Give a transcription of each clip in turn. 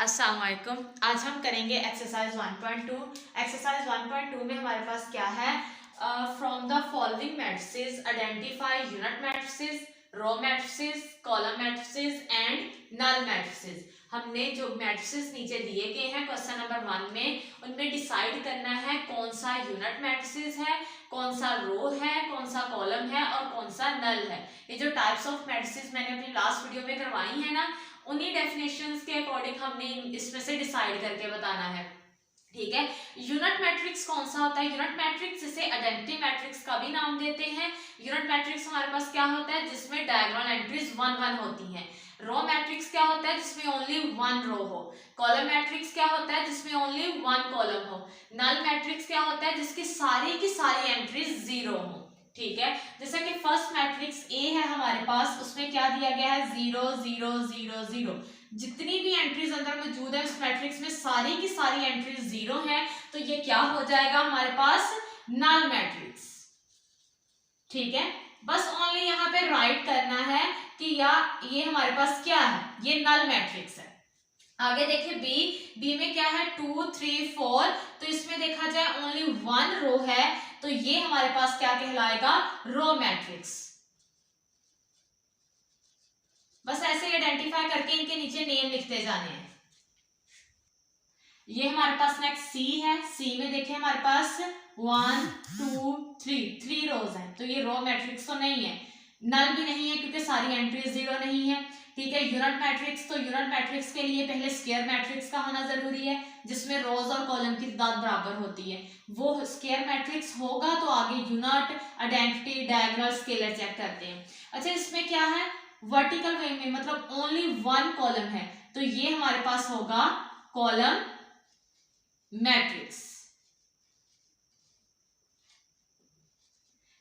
अस्सलाम वालेकुम। आज हम करेंगे एक्सरसाइज 1.2। एक्सरसाइज 1.2 में हमारे पास क्या है, from the following matrices identify unit matrices, row matrices, column matrices and null matrices. हमने जो मैट्रिसेस नीचे दिए गए हैं क्वेश्चन नंबर 1 में, उनमें डिसाइड करना है कौन सा यूनिट मैट्रिसेस है, कौन सा रो है, कौन सा कॉलम है और कौन सा नल है। ये जो टाइप्स ऑफ मैट्रिसेस मैंने अपनी लास्ट वीडियो में करवाई है ना, उन्हीं डेफिनेशंस के अकॉर्डिंग हमने इसमें से डिसाइड करके बताना है। ठीक है, यूनिट मैट्रिक्स कौन सा होता है? यूनिट मैट्रिक्स जिसे आइडेंटिटी मैट्रिक्स का भी नाम देते हैं। यूनिट मैट्रिक्स हमारे पास क्या होता है, जिसमें डायगोनल एंट्रीज 1 1 होती हैं। रो मैट्रिक्स क्या होता है, जिसमें ओनली 1 रो हो। कॉलम मैट्रिक्स क्या होता है, जिसमें ओनली 1 कॉलम हो। नल मैट्रिक्स क्या होता है, जिसकी सारी की सारी एंट्रीज 0 हो। ठीक है, जैसे कि फर्स्ट मैट्रिक्स ए है हमारे पास, उसमें क्या दिया गया है, 0 0 0 0। जितनी भी एंट्रीज अंदर मौजूद है उस मैट्रिक्स में सारी की सारी एंट्रीज 0 है, तो ये क्या हो जाएगा हमारे पास, नल मैट्रिक्स। ठीक है, बस ओनली यहाँ पे राइट करना है कि या ये हमारे पास क्या है, ये नल मैट्रिक्स है। आगे देखिए बी में क्या है, 2 3 4, तो इसमें देखा जाए ओनली 1 रो है, तो ये हमारे पास क्या कहलाएगा, रो मैट्रिक्स। बस ऐसे आइडेंटिफाई करके इनके नीचे नेम लिखते जाने हैं। ये हमारे पास नेक्स्ट सी है। सी में देखिए हमारे पास 1 2 3 रोज है, तो ये रो मैट्रिक्स तो नहीं है, नल भी नहीं है क्योंकि सारी एंट्रीज 0 नहीं है। ठीक है, यूनिट मैट्रिक्स, तो यूनिट मैट्रिक्स के लिए पहले स्क्वायर मैट्रिक्स का होना जरूरी है, जिसमें रोज और कॉलम की तादाद बराबर होती है। वो स्क्वायर मैट्रिक्स होगा तो आगे unit, identity, diagonal, scalar check करते हैं। अच्छा, इसमें क्या है, वर्टिकल वे में मतलब ओनली 1 कॉलम है, तो ये हमारे पास होगा कॉलम मैट्रिक्स।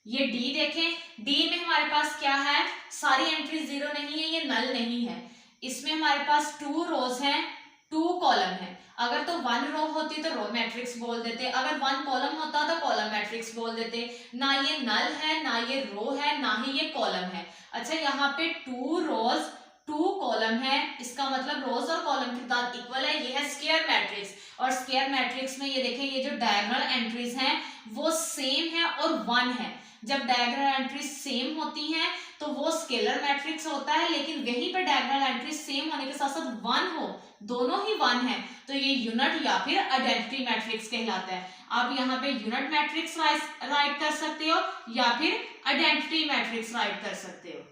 ये डी देखें, डी में हमारे पास क्या है, सारी एंट्री 0 नहीं है, ये नल नहीं है। इसमें हमारे पास 2 रोज हैं, 2 कॉलम है। अगर तो 1 रो होती तो रो मैट्रिक्स बोल देते, अगर 1 कॉलम होता तो कॉलम मैट्रिक्स बोल देते। ना ये नल है, ना ये रो है, ना ही ये कॉलम है। अच्छा, यहाँ पे 2 रोज 2 कॉलम है, इसका मतलब रोज और कॉलम की तादाद इक्वल है, ये है स्क्वायर मैट्रिक्स। और स्क्वायर मैट्रिक्स में ये देखें, ये जो डायगोनल एंट्रीज हैं वो सेम है और 1 है। जब डायगोनल एंट्रीज सेम होती हैं तो वो स्केलर मैट्रिक्स होता है, लेकिन वहीं पर डायगोनल एंट्रीज सेम होने के साथ साथ 1 हो, दोनों ही 1 है, तो ये यूनिट या फिर आइडेंटिटी मैट्रिक्स कहलाता है। आप यहाँ पे यूनिट मैट्रिक्स राइट कर सकते हो या फिर आइडेंटिटी मैट्रिक्स राइट कर सकते हो।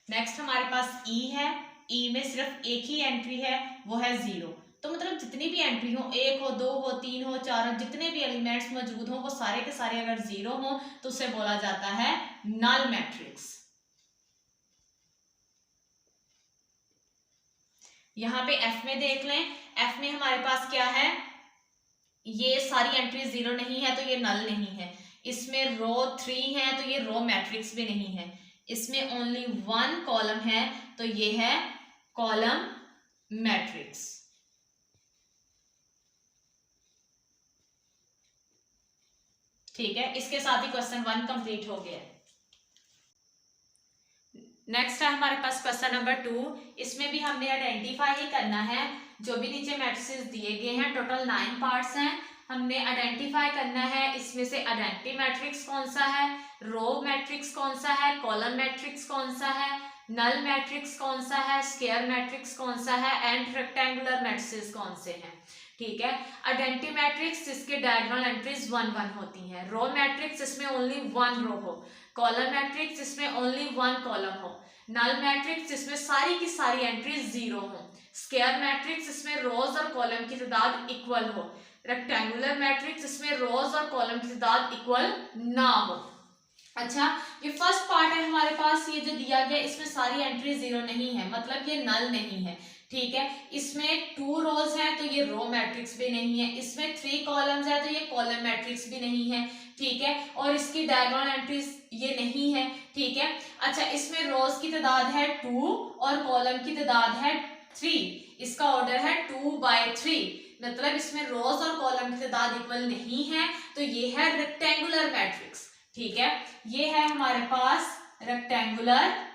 नेक्स्ट हमारे पास ई है। ई में सिर्फ एक ही एंट्री है, वो है 0। तो मतलब जितनी भी एंट्री हो, 1 हो, 2 हो, 3 हो, 4 हो, जितने भी एलिमेंट्स मौजूद हो वो सारे के सारे अगर 0 हो तो उसे बोला जाता है नल मैट्रिक्स। यहाँ पे एफ में देख लें, एफ में हमारे पास क्या है, ये सारी एंट्री 0 नहीं है तो ये नल नहीं है। इसमें रो 3 है तो ये रो मैट्रिक्स भी नहीं है। इसमें ओनली 1 कॉलम है तो ये है कॉलम मैट्रिक्स। ठीक है, इसके साथ ही क्वेश्चन 1 कंप्लीट हो गया। नेक्स्ट है हमारे पास क्वेश्चन नंबर 2। इसमें भी हमने आइडेंटिफाई ही करना है, जो भी नीचे मैट्रिसेस दिए गए हैं, टोटल 9 पार्ट्स हैं, हमने आइडेंटिफाई करना है इसमें से आइडेंटिटी मैट्रिक्स कौन सा है, रो मैट्रिक्स कौन सा है, कॉलम मैट्रिक्स कौन सा है, नल मैट्रिक्स कौन सा है, स्क्वायर मैट्रिक्स कौन सा है एंड रेक्टेंगुलर मैट्रिसेस कौन से हैं। ठीक है, आइडेंटिटी मैट्रिक्स जिसके डायगोनल एंट्रीज 1 1 होती हैं, रो मैट्रिक्स जिसमें ओनली 1 रो हो, कॉलम मैट्रिक्स जिसमें ओनली 1 कॉलम हो, नल मैट्रिक्स जिसमें सारी की सारी एंट्रीज 0 हो, स्क्वायर मैट्रिक्स जिसमें रोज और कॉलम की तादाद इक्वल हो, रेक्टेंगुलर मैट्रिक्स जिसमें रोज और कॉलम की तादाद इक्वल ना हो। अच्छा, ये फर्स्ट पार्ट है हमारे पास, ये जो दिया गया इसमें सारी एंट्री 0 नहीं है, मतलब ये नल नहीं है। ठीक है, इसमें 2 रोज है तो ये रो मैट्रिक्स भी नहीं है, इसमें 3 कॉलम्स है तो ये कॉलम मैट्रिक्स भी नहीं है। ठीक है, और इसकी डायगोनल एंट्रीज ये नहीं है। ठीक है, अच्छा, इसमें रोज की तादाद है 2 और कॉलम की तादाद है 3, इसका ऑर्डर है 2/3, मतलब इसमें रोज और कॉलम की तादाद इक्वल नहीं है, तो ये है रेक्टेंगुलर मैट्रिक्स। ठीक है, ये है हमारे पास रेक्टेंगुलर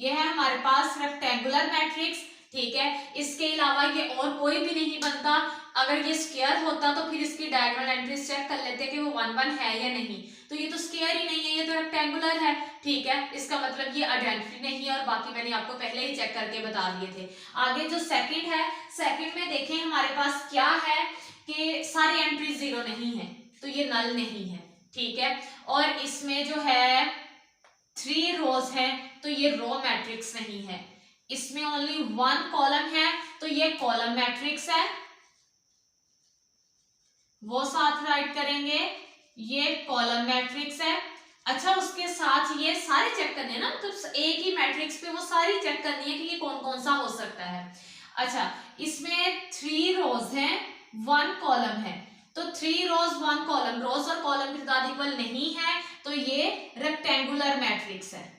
ये है हमारे पास रेक्टेंगुलर मैट्रिक्स, ठीक है। इसके अलावा ये और कोई भी नहीं बनता। अगर ये स्क्वायर होता तो फिर इसकी डायगोनल एंट्रीज चेक कर लेते कि वो 1 1 है या नहीं। तो ये तो स्क्वायर ही नहीं है, ये तो रेक्टेंगुलर है, ठीक है। इसका मतलब ये आइडेंटिटी नहीं है, और बाकी मैंने आपको पहले ही चेक करके बता दिए थे। आगे जो सेकंड है, सेकंड में देखें हमारे पास क्या है कि सारी एंट्रीज 0 नहीं है, तो ये नल नहीं है, ठीक है। और इसमें जो है 3 रोज है, तो ये रो मैट्रिक्स नहीं है। इसमें ओनली 1 कॉलम है, तो ये कॉलम मैट्रिक्स है, वो साथ राइट करेंगे, ये कॉलम मैट्रिक्स है। अच्छा, उसके साथ ये सारे चेक करने ना, तो एक ही मैट्रिक्स पे वो सारी चेक करनी है कि ये कौन कौन सा हो सकता है। अच्छा, इसमें 3 रोज हैं, 1 कॉलम है, तो 3 रोज 1 कॉलम, रोज और कॉलम की तादाद इक्वल नहीं है, तो ये रेक्टेंगुलर मैट्रिक्स है।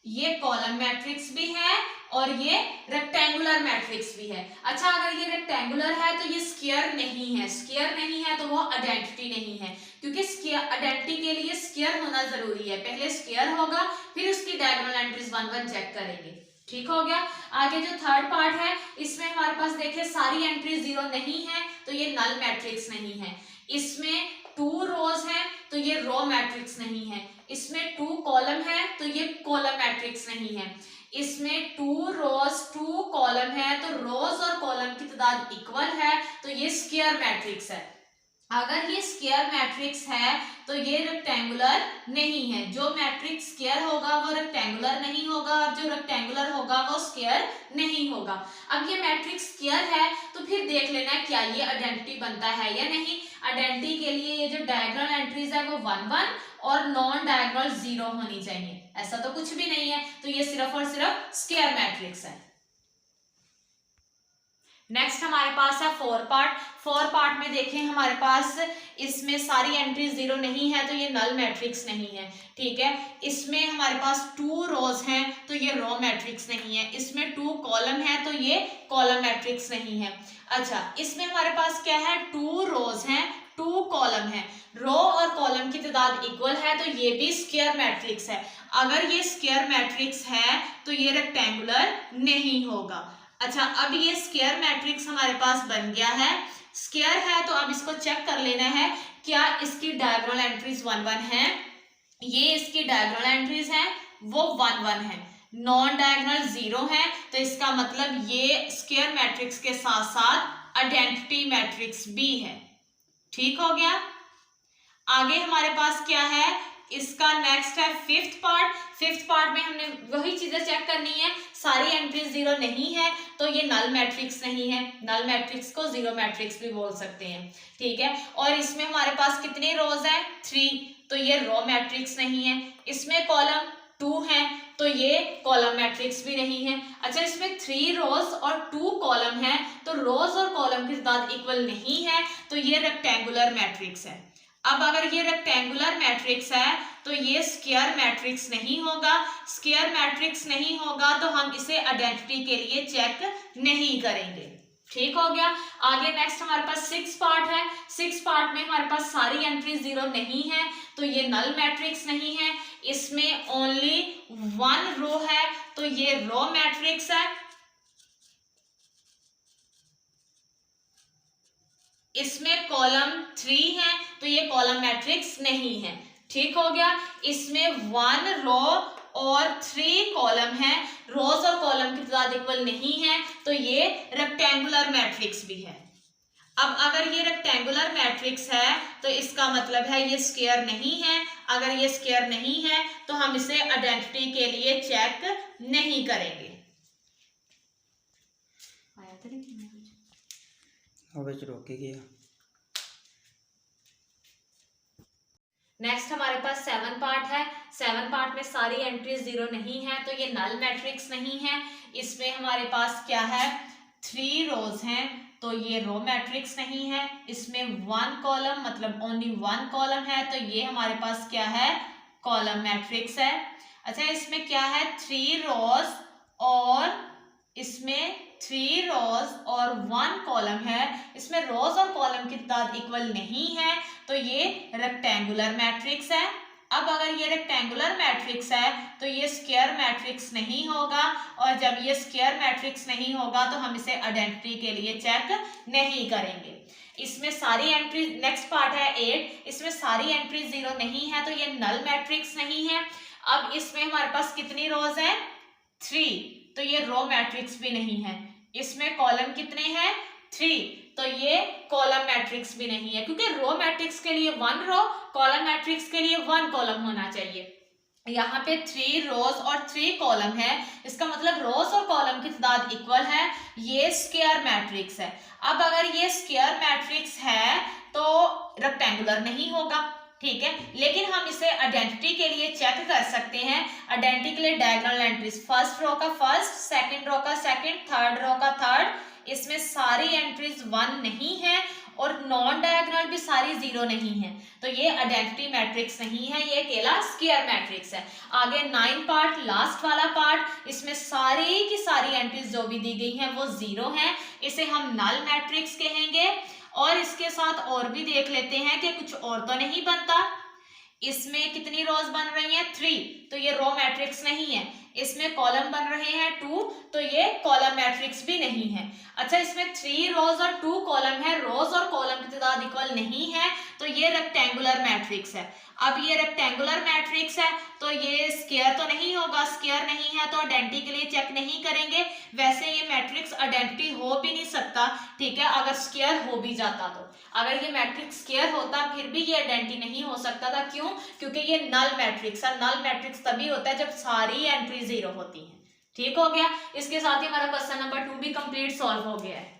ये कॉलम मैट्रिक्स भी है और ये रेक्टेंगुलर मैट्रिक्स भी है। अच्छा, अगर ये रेक्टेंगुलर है तो ये स्क्वायर नहीं है, स्क्वायर नहीं है तो वो आइडेंटिटी नहीं है, क्योंकि स्क्वायर आइडेंटिटी के लिए स्क्वायर होना जरूरी है। पहले स्क्वायर होगा, फिर उसकी डायगोनल एंट्रीज 1 1 चेक करेंगे, ठीक हो गया। आगे जो थर्ड पार्ट है, इसमें हमारे पास देखिए सारी एंट्रीज 0 नहीं है, तो ये नल मैट्रिक्स नहीं है। इसमें 2 रोज है, तो ये रो मैट्रिक्स नहीं है। इसमें 2 कॉलम है, तो ये कॉलम मैट्रिक्स नहीं है। इसमें 2 रोज 2 कॉलम है, तो रोज और कॉलम की तादाद इक्वल है, तो ये स्क्वायर मैट्रिक्स है। अगर ये स्क्वायर मैट्रिक्स है तो ये रेक्टेंगुलर नहीं है। जो मैट्रिक्स स्क्वायर होगा वो रेक्टेंगुलर नहीं होगा, और जो रेक्टेंगुलर होगा वो स्क्वायर नहीं होगा। अब ये मैट्रिक्स स्क्वायर है, तो फिर देख लेना है क्या ये आइडेंटिटी बनता है या नहीं। आइडेंटिटी के लिए ये जो डायगोनल एंट्रीज है वो 1 1 और नॉन डायगोनल 0 होनी चाहिए। ऐसा तो कुछ भी नहीं है, तो ये सिर्फ और सिर्फ स्क्वायर मैट्रिक्स है। नेक्स्ट हमारे पास है 4 पार्ट। 4 पार्ट में देखें हमारे पास इसमें सारी एंट्रीज 0 नहीं है, तो ये नल मैट्रिक्स नहीं है, ठीक है। इसमें हमारे पास 2 रोज हैं, तो ये रो मैट्रिक्स नहीं है। इसमें 2 कॉलम है, तो ये कॉलम मैट्रिक्स नहीं है। अच्छा, इसमें हमारे पास क्या है, 2 रोज हैं, 2 कॉलम है, रो और कॉलम की तादाद इक्वल है, तो ये भी स्क्वायर मैट्रिक्स है। अगर ये स्क्वायर मैट्रिक्स है तो ये रेक्टेंगुलर नहीं होगा। अच्छा, अब ये स्क्वायर मैट्रिक्स हमारे पास बन गया है। स्क्वायर है तो अब इसको चेक कर लेना है क्या इसकी डायगोनल एंट्रीज 1 1 है। ये इसकी डायगोनल एंट्रीज हैं, वो 1 1 है। नॉन डायगोनल 0 है, तो इसका मतलब ये स्क्वायर मैट्रिक्स के साथ साथ आइडेंटिटी मैट्रिक्स भी है, ठीक हो गया। आगे हमारे पास क्या है, इसका नेक्स्ट है 5th पार्ट। 5th पार्ट में हमने वही चीजें चेक करनी है। सारी एंट्रीज 0 नहीं है, तो ये नल मैट्रिक्स नहीं है। नल मैट्रिक्स को 0 मैट्रिक्स भी बोल सकते हैं, ठीक है। और इसमें हमारे पास कितने रोज हैं, 3, तो ये रो मैट्रिक्स नहीं है। इसमें कॉलम 2 है, तो ये कॉलम मैट्रिक्स भी नहीं है। अच्छा, इसमें 3 रोज और 2 कॉलम है, तो रोज और कॉलम की तादाद इक्वल नहीं है, तो ये रेक्टेंगुलर मैट्रिक्स है। अब अगर ये रेक्टेंगुलर मैट्रिक्स है तो ये स्क्वायर मैट्रिक्स नहीं होगा। स्क्वायर मैट्रिक्स नहीं होगा तो हम इसे आइडेंटिटी के लिए चेक नहीं करेंगे, ठीक हो गया। आगे नेक्स्ट हमारे पास 6 पार्ट है। 6 पार्ट में हमारे पास सारी एंट्रीज 0 नहीं है, तो ये नल मैट्रिक्स नहीं है। इसमें ओनली 1 रो है, तो ये रो मैट्रिक्स है। इसमें कॉलम 3 है, तो ये कॉलम मैट्रिक्स नहीं है, ठीक हो गया। इसमें 1 रो और 3 कॉलम है, रोज और कॉलम की तादाद इक्वल नहीं है, तो ये रेक्टेंगुलर मैट्रिक्स भी है। अब अगर ये रेक्टेंगुलर मैट्रिक्स है तो इसका मतलब है ये स्क्वायर नहीं है। अगर ये स्क्वायर नहीं है तो हम इसे आइडेंटिटी के लिए चेक नहीं करेंगे। नेक्स्ट हमारे पास 7 पार्ट है। 7 पार्ट में सारी एंट्रीज 0 नहीं है, तो ये नल मैट्रिक्स नहीं है। इसमें हमारे पास क्या है, 3 रोज हैं, तो ये रो मैट्रिक्स नहीं है। इसमें 1 कॉलम मतलब ओनली 1 कॉलम है, तो ये हमारे पास क्या है, कॉलम मैट्रिक्स है। अच्छा, इसमें क्या है, 3 रोज और इसमें 3 रोज और 1 कॉलम है, इसमें रोज और कॉलम की तादाद इक्वल नहीं है, तो ये रेक्टेंगुलर मैट्रिक्स है। अब अगर ये रेक्टेंगुलर मैट्रिक्स है तो ये स्क्वायर मैट्रिक्स नहीं होगा, और जब ये स्क्वायर मैट्रिक्स नहीं होगा तो हम इसे आइडेंटिटी के लिए चेक नहीं करेंगे। इसमें सारी एंट्री, नेक्स्ट पार्ट है 8, इसमें सारी एंट्री 0 नहीं है तो ये नल मैट्रिक्स नहीं है। अब इसमें हमारे पास कितनी रोज है? 3, तो ये रो मैट्रिक्स भी नहीं है। इसमें कॉलम कितने हैं? 3, तो ये कॉलम मैट्रिक्स भी नहीं है, क्योंकि रो मैट्रिक्स के लिए 1 रो, कॉलम मैट्रिक्स के लिए 1 कॉलम होना चाहिए। यहाँ पे 3 रोज और 3 कॉलम है, इसका मतलब रोज और कॉलम की तादाद इक्वल है, ये स्क्वायर मैट्रिक्स है। अब अगर ये स्क्वायर मैट्रिक्स है तो रेक्टेंगुलर नहीं होगा, ठीक है, लेकिन हम इसे आइडेंटिटी के लिए चेक कर सकते हैं। आइडेंटिटी के लिए डायगोनल एंट्रीज, फर्स्ट रो का फर्स्ट, सेकंड रो का सेकंड, थर्ड रो का थर्ड, इसमें सारी एंट्रीज 1 नहीं है और नॉन डायगोनल भी सारी 0 नहीं है, तो ये आइडेंटिटी मैट्रिक्स नहीं है, ये अकेला स्क्वायर मैट्रिक्स है। आगे 9 पार्ट, लास्ट वाला पार्ट, इसमें सारी की सारी एंट्रीज जो भी दी गई हैं वो 0 हैं, इसे हम नल मैट्रिक्स कहेंगे। और इसके साथ और भी देख लेते हैं कि कुछ और तो नहीं बनता। इसमें कितनी रोज बन रही हैं? 3, तो ये रो मैट्रिक्स नहीं है। इसमें कॉलम बन रहे हैं 2, तो ये कॉलम मैट्रिक्स भी नहीं है। अच्छा, इसमें 3 रोज और 2 कॉलम है, रोज और कॉलम की तादाद इक्वल नहीं है, तो ये रेक्टेंगुलर मैट्रिक्स है। अब ये रेक्टेंगुलर मैट्रिक्स है तो ये स्क्वायर तो नहीं होगा, स्क्वायर नहीं है तो आइडेंटिटी के लिए चेक नहीं करेंगे। वैसे ये मैट्रिक्स आइडेंटिटी हो भी नहीं सकता, ठीक है, अगर स्क्वायर हो भी जाता तो। अगर ये मैट्रिक्स स्क्वायर होता फिर भी ये आइडेंटिटी नहीं हो सकता था, क्यों? क्योंकि ये नल मैट्रिक्स है। नल मैट्रिक्स तभी होता है जब सारी एंट्री 0 होती है। ठीक हो गया। इसके साथ ही हमारा क्वेश्चन नंबर 2 भी कंप्लीट सॉल्व हो गया है।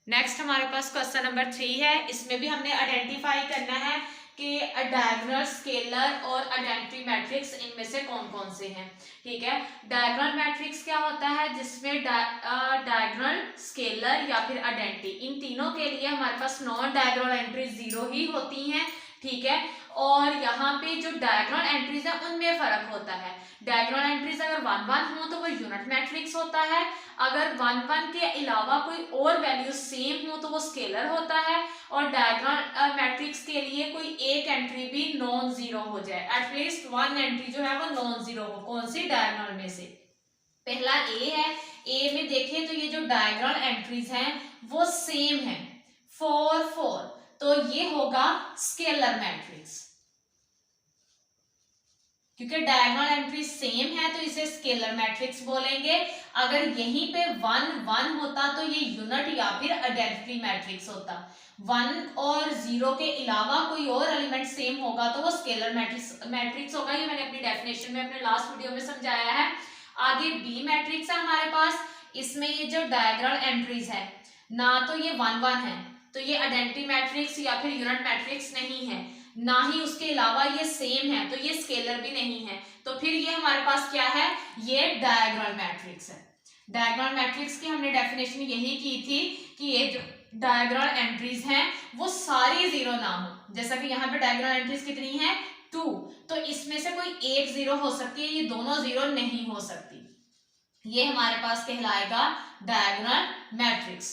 नेक्स्ट हमारे पास क्वेश्चन नंबर 3 है। इसमें भी हमने आइडेंटिफाई करना है कि डायगोनल, स्केलर और आइडेंटिटी मैट्रिक्स इनमें से कौन कौन से हैं। ठीक है, डायगोनल मैट्रिक्स क्या होता है? जिसमें डायगोनल, स्केलर या फिर आइडेंटिटी, इन तीनों के लिए हमारे पास नॉन डायगोनल एंट्री 0 ही होती हैं। ठीक है, और यहाँ पे जो डायगोनल एंट्रीज है उनमें फर्क होता है। डायगोनल एंट्रीज अगर 1 1 हो तो वो यूनिट मैट्रिक्स होता है, अगर 1 1 के अलावा कोई और वैल्यू सेम हो तो वो स्केलर होता है, और डायगोनल मैट्रिक्स के लिए कोई एक एंट्री भी नॉन जीरो हो जाए, एटलीस्ट 1 एंट्री जो है वो नॉन जीरो हो। कौन सी? डायगोनल में से। पहला ए है, ए में देखें तो ये जो डायगोनल एंट्रीज हैं वो सेम है, 4 4, तो ये होगा स्केलर मैट्रिक्स। क्योंकि डायगोनल एंट्री सेम है तो इसे स्केलर मैट्रिक्स बोलेंगे। अगर यहीं पे 1 1 होता तो ये यूनिट या फिर आइडेंटिटी मैट्रिक्स होता। 1 और 0 के अलावा कोई और एलिमेंट सेम होगा तो वो स्केलर मैट्रिक्स होगा। ये मैंने अपनी डेफिनेशन में अपने लास्ट वीडियो में समझाया है। आगे बी मैट्रिक्स है हमारे पास। इसमें ये जो डायगोनल एंट्रीज है ना तो ये 1 1 है तो ये आइडेंटिटी मैट्रिक्स या फिर यूनिट मैट्रिक्स नहीं है, ना ही उसके अलावा ये सेम है तो ये स्केलर भी नहीं है, तो फिर ये हमारे पास क्या है? ये डायगोनल मैट्रिक्स है। डायगोनल मैट्रिक्स की हमने डेफिनेशन यही की थी कि ये जो डायगोनल एंट्रीज हैं वो सारी 0 ना हो। जैसा कि यहाँ पे डायगोनल एंट्रीज कितनी है? 2, तो इसमें से कोई एक 0 हो सकती है, ये दोनों 0 नहीं हो सकती। ये हमारे पास कहलाएगा डायगोनल मैट्रिक्स।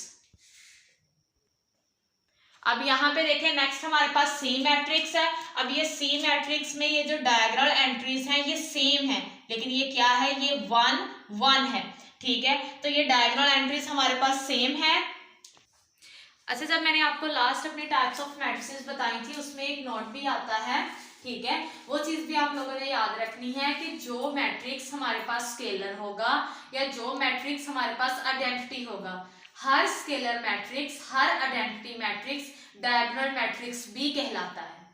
अब यहाँ पे देखें, नेक्स्ट हमारे पास सी मैट्रिक्स है। अब ये सी मैट्रिक्स में ये जो डायगोनल एंट्रीज हैं ये सेम है, लेकिन ये क्या है? ये 1 1 है। ठीक है, तो ये डायगोनल एंट्रीज हमारे पास सेम है। अच्छा, जब मैंने आपको लास्ट अपने टाइप्स ऑफ मैट्रिसेस बताई थी उसमें एक नोट भी आता है, ठीक है, वो चीज भी आप लोगों ने याद रखनी है कि जो मैट्रिक्स हमारे पास स्केलर होगा या जो मैट्रिक्स हमारे पास आइडेंटिटी होगा, हर स्केलर मैट्रिक्स, हर आइडेंटिटी मैट्रिक्स डायगोनल मैट्रिक्स भी कहलाता है।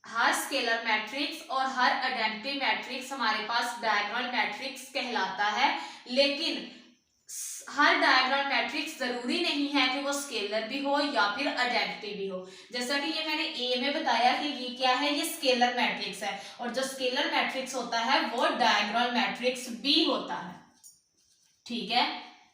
हर स्केलर मैट्रिक्स और हर आइडेंटिटी मैट्रिक्स हमारे पास डायगोनल मैट्रिक्स कहलाता है, लेकिन हर डायगोनल मैट्रिक्स जरूरी नहीं है कि वो स्केलर भी हो या फिर आइडेंटिटी भी हो। जैसा कि ये मैंने ए में बताया कि ये क्या है? ये स्केलर मैट्रिक्स है, और जो स्केलर मैट्रिक्स होता है वो डायगोनल मैट्रिक्स भी होता है। ठीक है,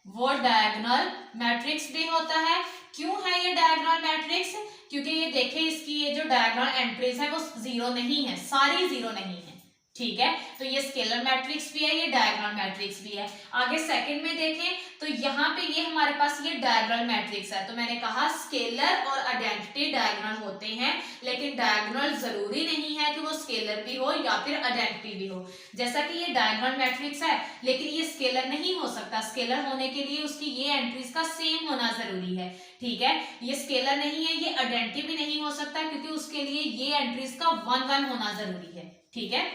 वो डायगोनल मैट्रिक्स भी होता है। क्यों है ये डायगोनल मैट्रिक्स? क्योंकि ये देखिए, इसकी ये जो डायगोनल एंट्रीज है वो 0 नहीं है, सारी 0 नहीं है। ठीक है, तो ये स्केलर मैट्रिक्स भी है, ये डायगोनल मैट्रिक्स भी है। आगे सेकंड में देखें तो यहाँ पे ये हमारे पास ये डायगोनल मैट्रिक्स है। तो मैंने कहा स्केलर और आइडेंटिटी डायगोनल होते हैं, लेकिन डायगोनल जरूरी नहीं है कि वो स्केलर भी हो या फिर आइडेंटिटी भी हो। जैसा कि ये डायगोनल मैट्रिक्स है, लेकिन ये स्केलर नहीं हो सकता। स्केलर होने के लिए उसकी ये एंट्रीज का सेम होना जरूरी है। ठीक है, ये स्केलर नहीं है, ये आइडेंटिटी भी नहीं हो सकता, क्योंकि उसके लिए ये एंट्रीज का 1 1 होना जरूरी है। ठीक है,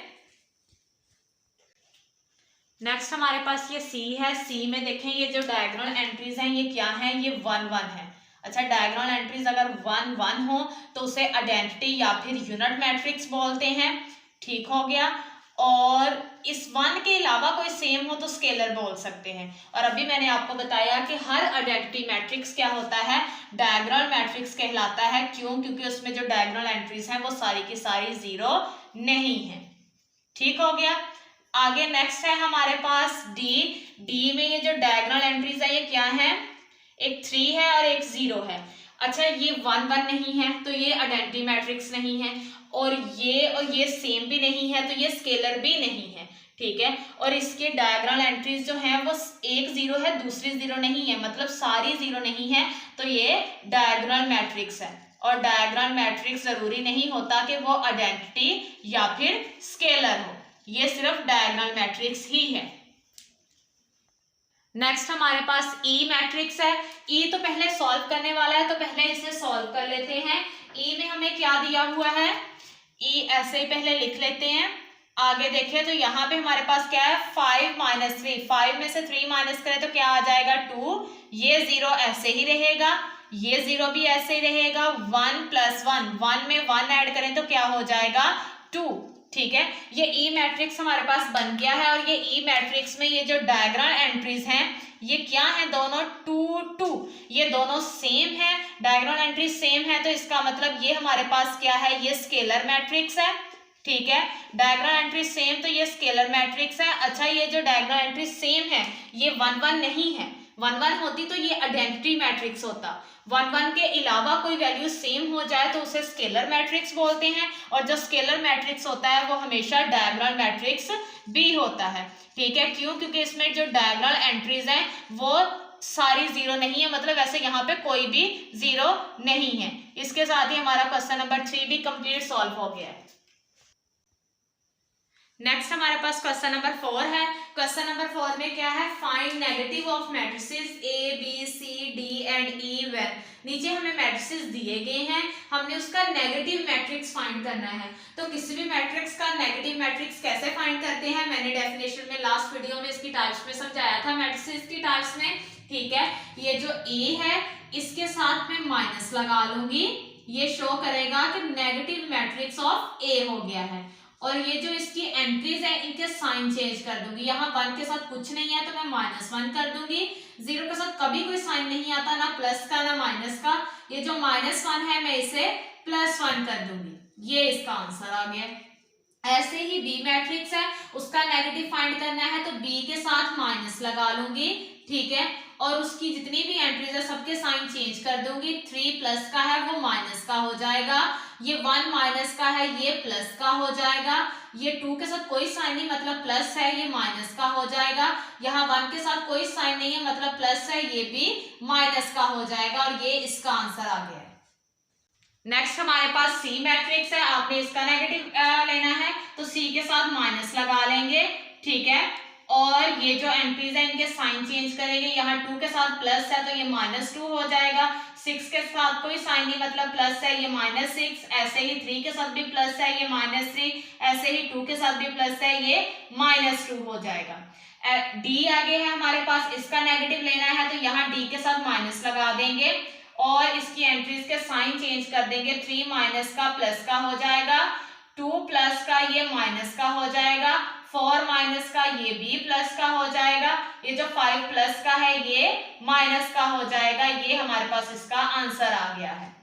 नेक्स्ट हमारे पास ये सी है। सी में देखें ये जो डायगोनल एंट्रीज हैं ये क्या है, ये 1 1 है। अच्छा, डायगोनल एंट्रीज अगर 1 1 हो तो उसे आइडेंटिटी या फिर यूनिट मैट्रिक्स बोलते हैं। ठीक हो गया। और इस 1 के अलावा कोई सेम हो तो स्केलर बोल सकते हैं। और अभी मैंने आपको बताया कि हर आइडेंटिटी मैट्रिक्स क्या होता है, डायगोनल मैट्रिक्स कहलाता है। क्यों? क्योंकि उसमें जो डायगोनल एंट्रीज हैं वो सारी की सारी 0 नहीं है। ठीक हो गया। आगे नेक्स्ट है हमारे पास डी। डी में ये जो डायगोनल एंट्रीज है ये क्या है, एक 3 है और एक 0 है। अच्छा, ये 1 1 नहीं है तो ये आइडेंटिटी मैट्रिक्स नहीं है, और ये सेम भी नहीं है तो ये स्केलर भी नहीं है। ठीक है, और इसके डायगोनल एंट्रीज जो हैं वो एक 0 है, दूसरी 0 नहीं है, मतलब सारी 0 नहीं है, तो ये डायगोनल मैट्रिक्स है। और डायगोनल मैट्रिक्स जरूरी नहीं होता कि वो आइडेंटिटी या फिर स्केलर हो, ये सिर्फ डायगोनल मैट्रिक्स ही है। नेक्स्ट हमारे पास ई मैट्रिक्स है। ई तो पहले सॉल्व करने वाला है, तो पहले इसे सॉल्व कर लेते हैं। ई में हमें क्या दिया हुआ है, ई ऐसे ही पहले लिख लेते हैं। आगे देखें तो यहाँ पे हमारे पास क्या है, 5 - 3। 5 में से 3 माइनस करें तो क्या आ जाएगा, 2। ये 0 ऐसे ही रहेगा, ये 0 भी ऐसे ही रहेगा। 1 + 1, 1 में 1 ऐड करें तो क्या हो जाएगा, 2। ठीक है, ये ई मैट्रिक्स हमारे पास बन गया है। और ये ई मैट्रिक्स में ये जो डायगोनल एंट्रीज हैं ये क्या है, दोनों 2 2, ये दोनों सेम है, डायगोनल एंट्रीज सेम है, तो इसका मतलब ये हमारे पास क्या है, ये स्केलर मैट्रिक्स है। ठीक है, डायगोनल एंट्री सेम तो ये स्केलर मैट्रिक्स है। अच्छा, ये जो डायगोनल एंट्री सेम है ये 1 1 नहीं है। 1 1 होती तो ये आइडेंटिटी मैट्रिक्स होता। 1 1 के अलावा कोई वैल्यू सेम हो जाए तो उसे स्केलर मैट्रिक्स बोलते हैं, और जो स्केलर मैट्रिक्स होता है वो हमेशा डायगोनल मैट्रिक्स भी होता है। ठीक है, क्यों? क्योंकि इसमें जो डायगोनल एंट्रीज हैं वो सारी 0 नहीं है, मतलब ऐसे यहाँ पे कोई भी 0 नहीं है। इसके साथ ही हमारा क्वेश्चन नंबर 3 भी कंप्लीट सॉल्व हो गया है। नेक्स्ट हमारे पास क्वेश्चन नंबर 4 है। क्वेश्चन नंबर 4 में क्या है, find negative of matrices A, B, C, D and E when. नीचे हमें मैट्रिसेस दिए गए हैं, हमने उसका नेगेटिव मैट्रिक्स फाइंड करना है। तो किसी भी मैट्रिक्स का नेगेटिव मैट्रिक्स कैसे फाइंड करते हैं, मैंने डेफिनेशन में लास्ट वीडियो में इसकी टाइप्स में समझाया था, मैट्रिसेस की टाइप्स में। ठीक है, ये जो A है इसके साथ में माइनस लगा लूंगी, ये शो करेगा कि नेगेटिव मैट्रिक्स ऑफ A हो गया है। और ये जो इसकी एंट्रीज है इनके साइन चेंज कर दूंगी, यहाँ 1 के साथ कुछ नहीं है तो मैं -1 कर दूंगी। 0 के साथ कभी कोई साइन नहीं आता, ना प्लस का ना माइनस का। ये जो -1 है मैं इसे +1 कर दूंगी, ये इसका आंसर आ गया। ऐसे ही बी मैट्रिक्स है, उसका नेगेटिव फाइंड करना है तो बी के साथ माइनस लगा लूंगी। ठीक है, और उसकी जितनी भी एंट्रीज है सबके साइन चेंज कर दूंगी। 3 प्लस का है वो माइनस का हो जाएगा, ये 1 माइनस का है ये प्लस का हो जाएगा, ये 2 के साथ कोई साइन नहीं मतलब प्लस है, ये माइनस का हो जाएगा। यहाँ 1 के साथ कोई साइन नहीं है मतलब प्लस है, ये भी माइनस का हो जाएगा, और ये इसका आंसर आ गया है। नेक्स्ट हमारे पास सी मैट्रिक्स है, आपने इसका नेगेटिव लेना है तो सी के साथ माइनस लगा लेंगे। ठीक है, और ये जो एंट्रीज है इनके साइन चेंज करेंगे, यहाँ 2 के साथ प्लस है तो ये -2 हो जाएगा। 6 के साथ कोई साइन नहीं मतलब प्लस है, ये -6। ऐसे ही 3 के साथ भी प्लस है, ये -3। ऐसे ही 2 के साथ भी प्लस है, ये -2 हो जाएगा। डी आगे है हमारे पास, इसका नेगेटिव लेना है तो यहाँ डी के साथ माइनस लगा देंगे और इसकी एंट्रीज के साइन चेंज कर देंगे। 3 माइनस का प्लस का हो जाएगा, 2 प्लस का ये माइनस का हो जाएगा, 4 माइनस का ये भी प्लस का हो जाएगा, ये जो 5 प्लस का है ये माइनस का हो जाएगा। ये हमारे पास इसका आंसर आ गया है।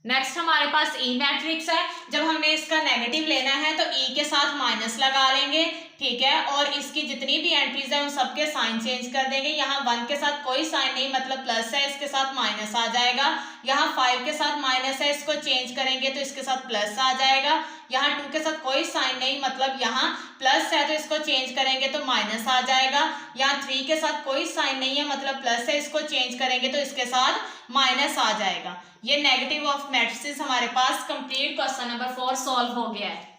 नेक्स्ट हमारे पास ई मैट्रिक्स है, जब हमें इसका नेगेटिव लेना है तो ई के साथ माइनस लगा लेंगे। ठीक है, और इसकी जितनी भी एंट्रीज है उन सबके साइन चेंज कर देंगे। यहाँ 1 के साथ कोई साइन नहीं, मतलब प्लस है, इसके साथ माइनस आ जाएगा। यहाँ 5 के साथ माइनस है, इसको चेंज करेंगे तो इसके साथ प्लस आ जाएगा। यहाँ 2 के साथ कोई साइन नहीं, मतलब यहाँ प्लस है तो इसको चेंज करेंगे तो माइनस आ जाएगा। यहाँ 3 के साथ कोई साइन नहीं है, मतलब प्लस है, इसको चेंज करेंगे तो इसके साथ माइनस आ जाएगा। ये नेगेटिव ऑफ मैट्रिसेस हमारे पास कंप्लीट क्वेश्चन नंबर 4 सॉल्व हो गया है।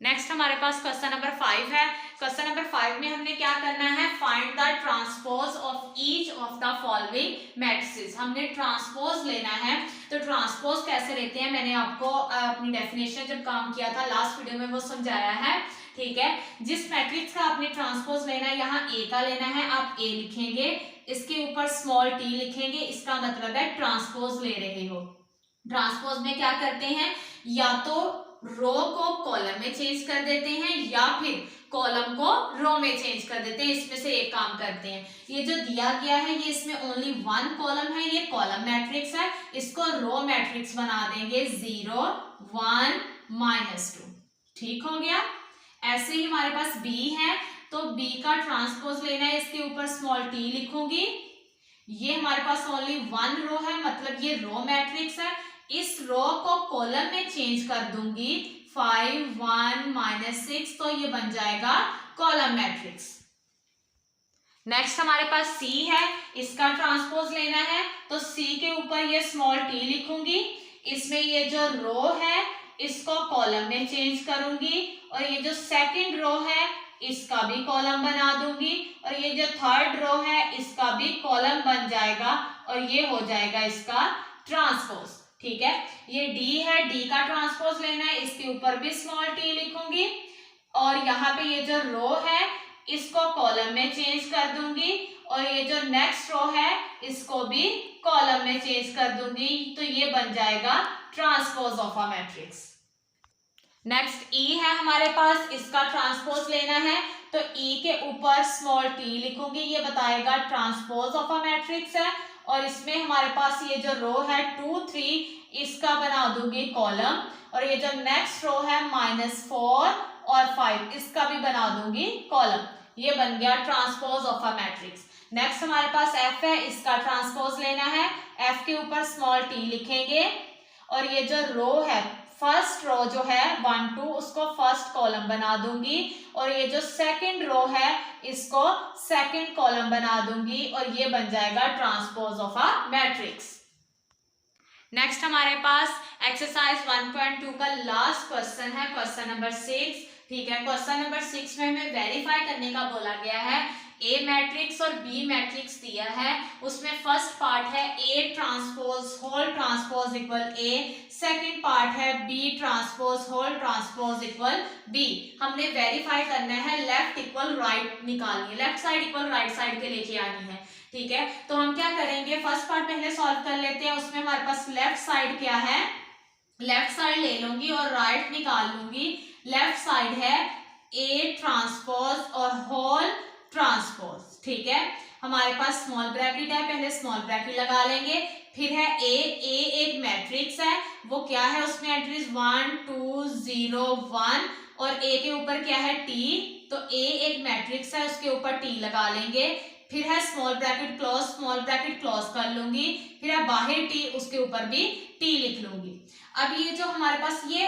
नेक्स्ट हमारे पास क्वेश्चन नंबर 5 है। क्वेश्चन नंबर 5 में हमने क्या करना है, find the transpose of each of the following matrices. हमने ट्रांसपोज लेना है, तो ट्रांसपोज कैसे लेते हैं मैंने आपको अपनी डेफिनेशन जब काम किया था लास्ट वीडियो में वो समझाया है, ठीक है। जिस मैट्रिक्स का आपने ट्रांसपोज लेना है, यहाँ ए का लेना है, आप ए लिखेंगे, इसके ऊपर स्मॉल टी लिखेंगे, इसका मतलब है ट्रांसपोज ले रहे हो। ट्रांसपोज में क्या करते हैं, या तो रो को कॉलम में चेंज कर देते हैं या फिर कॉलम को रो में चेंज कर देते हैं, इसमें से एक काम करते हैं। ये जो दिया गया है ये इसमें ओनली 1 कॉलम है, ये कॉलम मैट्रिक्स है, इसको रो मैट्रिक्स बना देंगे 0 1 -2, ठीक हो गया। ऐसे ही हमारे पास बी है, तो बी का ट्रांसपोज लेना है, इसके ऊपर स्मॉल टी लिखूंगी, ये हमारे पास ओनली 1 रो है, मतलब ये रो मैट्रिक्स है, इस रो को कॉलम में चेंज कर दूंगी 5 1 -6, तो ये बन जाएगा कॉलम मैट्रिक्स। नेक्स्ट हमारे पास सी है, इसका ट्रांसपोज लेना है, तो सी के ऊपर ये स्मॉल टी लिखूंगी, इसमें ये जो रो है इसको कॉलम में चेंज करूंगी, और ये जो सेकंड रो है इसका भी कॉलम बना दूंगी, और ये जो थर्ड रो है इसका भी कॉलम बन जाएगा, और ये हो जाएगा इसका ट्रांसपोज, ठीक है। ये डी है, डी का ट्रांसपोज लेना है, इसके ऊपर भी स्मॉल टी लिखूंगी, और यहाँ पे ये जो रो है इसको कॉलम में चेंज कर दूंगी, और ये जो नेक्स्ट रो है इसको भी कॉलम में चेंज कर दूंगी, तो ये बन जाएगा transpose of a matrix. Next E है हमारे पास, इसका ट्रांसपोज लेना है, तो ई के ऊपर स्मॉल टी लिखूंगी, ये बताएगा ट्रांसपोज ऑफ अ मैट्रिक्स है, और इसमें हमारे पास ये जो रो है 2 3 इसका बना दूंगी कॉलम, और ये जो नेक्स्ट रो है -4 और 5 इसका भी बना दूंगी कॉलम, ये बन गया transpose of a matrix. Next हमारे पास एफ है, इसका ट्रांसपोज लेना है, एफ के ऊपर स्मॉल टी लिखेंगे, और ये जो रो है फर्स्ट रो जो है 1 2 उसको फर्स्ट कॉलम बना दूंगी, और ये जो सेकंड रो है इसको सेकंड कॉलम बना दूंगी, और ये बन जाएगा transpose of a matrix. Next हमारे पास एक्सरसाइज 1.2 का लास्ट क्वेश्चन है, क्वेश्चन नंबर 6, ठीक है। क्वेश्चन नंबर 6 में हमें वेरीफाई करने का बोला गया है, ए मैट्रिक्स और बी मैट्रिक्स दिया है, उसमें फर्स्ट पार्ट है A transpose whole transpose equal A, second part है B transpose whole transpose equal B. हमने वेरीफाई करना है, लेफ्ट इक्वल राइट निकालनी है, left side equal right side के लेके आनी है, ठीक है। तो हम क्या करेंगे, फर्स्ट पार्ट पहले सॉल्व कर लेते हैं, उसमें हमारे पास लेफ्ट साइड क्या है, लेफ्ट साइड ले लूंगी और राइट निकाल लूंगी। लेफ्ट साइड है ए ट्रांसपोज और होल ट्रांसपोज, ठीक है। हमारे पास स्मॉल ब्रैकेट है, पहले स्मॉल ब्रैकेट लगा लेंगे, फिर है ए एक मैट्रिक्स है, वो क्या है, उसमें एंट्रीज 1 2 0 1, और ए के ऊपर क्या है टी, तो ए एक मैट्रिक्स है उसके ऊपर टी लगा लेंगे, फिर है small bracket close, small bracket close कर लूंगी, फिर है बाहर टी, उसके ऊपर भी टी लिख लूंगी। अब ये जो हमारे पास ये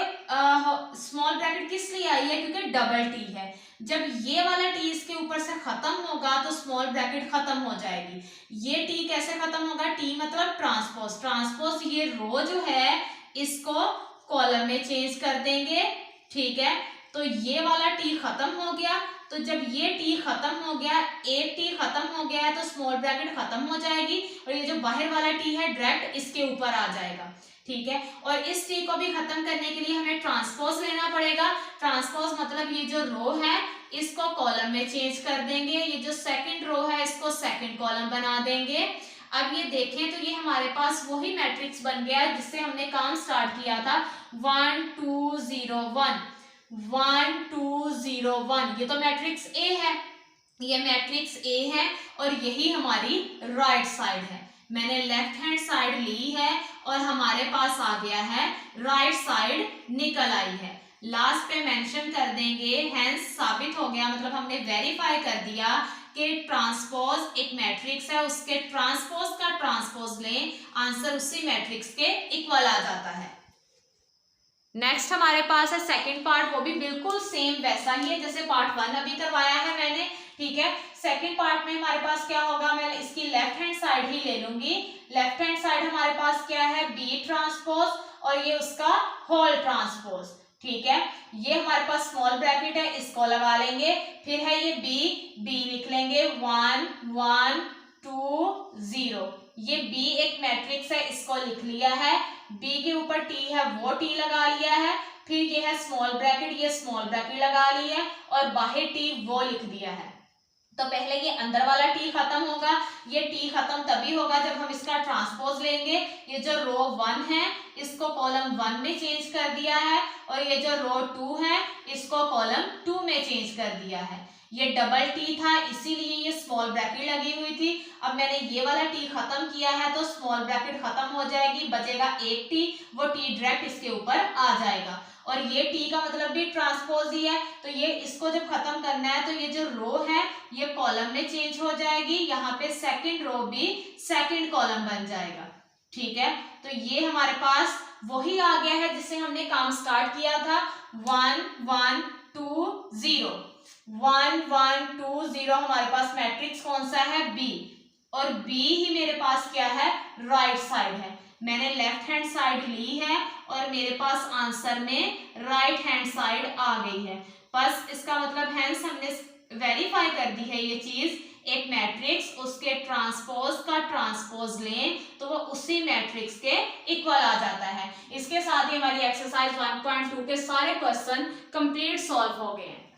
स्मॉल ब्रैकेट किस लिए आई है, क्योंकि डबल टी है, जब ये वाला टी इसके ऊपर से खत्म होगा तो स्मॉल ब्रैकेट खत्म हो जाएगी। ये टी कैसे खत्म होगा, टी मतलब ट्रांसपोज, ट्रांसपोज ये रो जो है इसको कॉलम में चेंज कर देंगे, ठीक है। तो ये वाला टी खत्म हो गया, तो जब ये टी खत्म हो गया, एक टी खत्म हो गया है, तो स्मॉल ब्रैकेट खत्म हो जाएगी, और ये जो बाहर वाला टी है डायरेक्ट इसके ऊपर आ जाएगा, ठीक है। और इस टी को भी खत्म करने के लिए हमें ट्रांसपोज लेना पड़ेगा। ट्रांसपोज मतलब ये जो रो है इसको कॉलम में चेंज कर देंगे, ये जो सेकंड रो है इसको सेकंड कॉलम बना देंगे। अब ये देखें तो ये हमारे पास वही मैट्रिक्स बन गया जिससे हमने काम स्टार्ट किया था, 1 2 0 1 1 2 0 1, ये तो मैट्रिक्स ए है, ये मैट्रिक्स ए है, और यही हमारी राइट साइड है। मैंने लेफ्ट हैंड साइड ली है और हमारे पास आ गया है राइट साइड निकल आई है। लास्ट पे मेंशन कर देंगे, हेंस साबित हो गया, मतलब हमने वेरीफाई कर दिया कि ट्रांसपोज एक मैट्रिक्स है, उसके ट्रांसपोज का ट्रांसपोज लें, आंसर उसी मैट्रिक्स के इक्वल आ जाता है। नेक्स्ट हमारे पास है सेकंड पार्ट, वो भी बिल्कुल सेम वैसा ही है जैसे पार्ट 1 अभी करवाया है मैंने, ठीक है। सेकंड पार्ट में हमारे पास क्या होगा, मैं इसकी लेफ्ट हैंड साइड ही ले लूंगी। लेफ्ट हैंड साइड हमारे पास क्या है, बी ट्रांसपोज, और ये उसका होल ट्रांसपोज, ठीक है। ये हमारे पास स्मॉल ब्रैकेट है, इसको लगा लेंगे, फिर है ये बी लिख लेंगे 1 1 2 0। ये बी एक मैट्रिक्स है, इसको लिख लिया है। बी के ऊपर टी है, वो टी लगा लिया है। फिर ये है स्मॉल ब्रैकेट, ये स्मॉल ब्रैकेट लगा ली है, और बाहर टी वो लिख दिया है। तो पहले ये अंदर वाला टी खत्म होगा, ये टी खत्म तभी होगा जब हम इसका ट्रांसपोज लेंगे। ये जो रो 1 है इसको कॉलम 1 में चेंज कर दिया है, और ये जो रो 2 है इसको कॉलम 2 में चेंज कर दिया है। ये डबल टी था, इसीलिए ये स्मॉल ब्रैकेट लगी हुई थी। अब मैंने ये वाला टी खत्म किया है, तो स्मॉल ब्रैकेट खत्म हो जाएगी, बचेगा एक टी, वो टी डायरेक्ट इसके ऊपर आ जाएगा। और ये टी का मतलब भी ट्रांसपोज ही है, तो ये इसको जब खत्म करना है तो ये जो रो है ये कॉलम में चेंज हो जाएगी, यहाँ पे सेकंड रो भी सेकंड कॉलम बन जाएगा, ठीक है। तो ये हमारे पास वही आ गया है जिससे हमने काम स्टार्ट किया था, 1 1 2 0 1 1 2 0। हमारे पास मैट्रिक्स कौन सा है, बी, और बी ही मेरे पास क्या है, राइट साइड है। मैंने लेफ्ट हैंड साइड ली है और मेरे पास आंसर में राइट हैंड साइड आ गई है। बस इसका मतलब हैंस हमने वेरीफाई कर दी है ये चीज, एक मैट्रिक्स उसके ट्रांसपोज का ट्रांसपोज लें तो वो उसी मैट्रिक्स के इक्वल आ जाता है। इसके साथ ही हमारी एक्सरसाइज 1.2 के सारे क्वेश्चन कंप्लीट सॉल्व हो गए हैं।